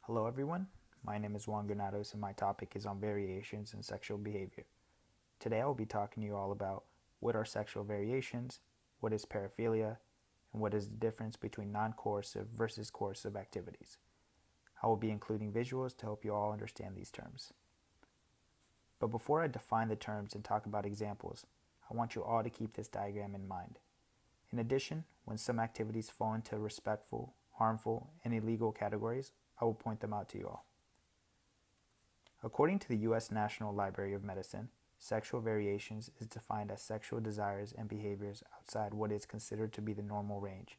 Hello everyone, my name is Juan Granados and my topic is on variations in sexual behavior. Today I will be talking to you all about what are sexual variations, what is paraphilia, and what is the difference between non-coercive versus coercive activities. I will be including visuals to help you all understand these terms. But before I define the terms and talk about examples, I want you all to keep this diagram in mind. In addition, when some activities fall into respectful, harmful, and illegal categories, I will point them out to you all. According to the U.S. National Library of Medicine, sexual variations is defined as sexual desires and behaviors outside what is considered to be the normal range.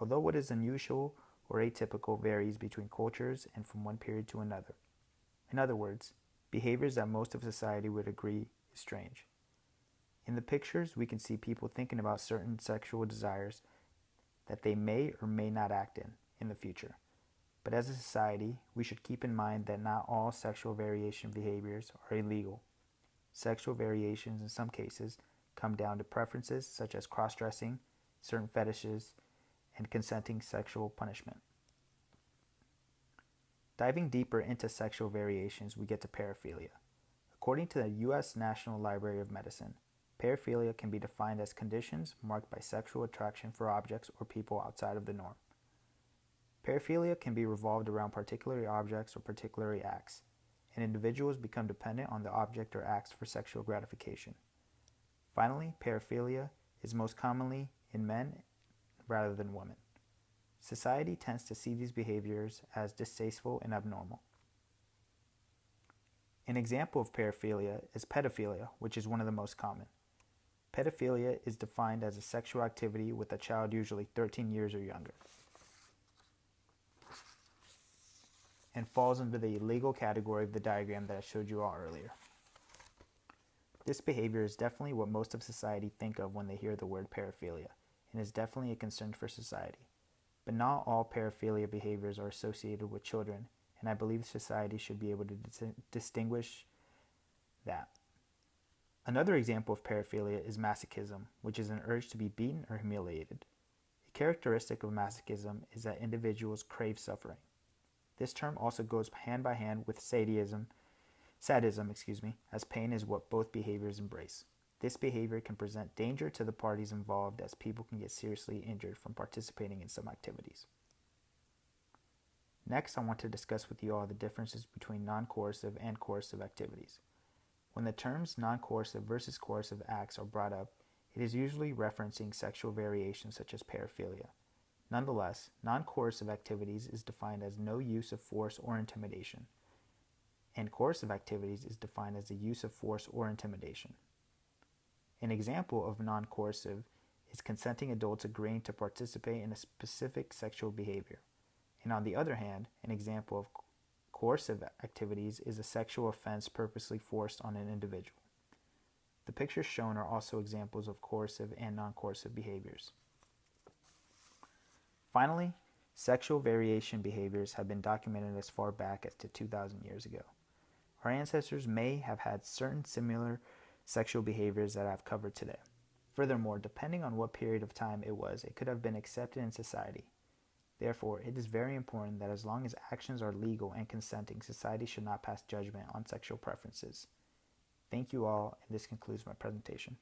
Although what is unusual or atypical varies between cultures and from one period to another. In other words, behaviors that most of society would agree is strange. In the pictures, we can see people thinking about certain sexual desires that they may or may not act in the future. But as a society, we should keep in mind that not all sexual variation behaviors are illegal. Sexual variations in some cases come down to preferences such as cross-dressing, certain fetishes, and consenting sexual punishment. Diving deeper into sexual variations, we get to paraphilia. According to the U.S. National Library of Medicine, paraphilia can be defined as conditions marked by sexual attraction for objects or people outside of the norm. Paraphilia can be revolved around particular objects or particular acts, and individuals become dependent on the object or acts for sexual gratification. Finally, paraphilia is most commonly in men rather than women. Society tends to see these behaviors as distasteful and abnormal. An example of paraphilia is pedophilia, which is one of the most common. Pedophilia is defined as a sexual activity with a child usually 13 years or younger, and falls under the illegal category of the diagram that I showed you all earlier. This behavior is definitely what most of society think of when they hear the word paraphilia, and is definitely a concern for society. But not all paraphilia behaviors are associated with children, and I believe society should be able to distinguish that. Another example of paraphilia is masochism, which is an urge to be beaten or humiliated. A characteristic of masochism is that individuals crave suffering. This term also goes hand by hand with sadism, as pain is what both behaviors embrace. This behavior can present danger to the parties involved as people can get seriously injured from participating in some activities. Next, I want to discuss with you all the differences between non-coercive and coercive activities. When the terms non-coercive versus coercive acts are brought up, it is usually referencing sexual variations such as paraphilia. Nonetheless, non-coercive activities is defined as no use of force or intimidation, and coercive activities is defined as the use of force or intimidation. An example of non-coercive is consenting adults agreeing to participate in a specific sexual behavior. And on the other hand, an example of coercive activities is a sexual offense purposely forced on an individual. The pictures shown are also examples of coercive and non-coercive behaviors. Finally, sexual variation behaviors have been documented as far back as to 2,000 years ago. Our ancestors may have had certain similar sexual behaviors that I've covered today. Furthermore, depending on what period of time it was, it could have been accepted in society. Therefore, it is very important that as long as actions are legal and consenting, society should not pass judgment on sexual preferences. Thank you all, and this concludes my presentation.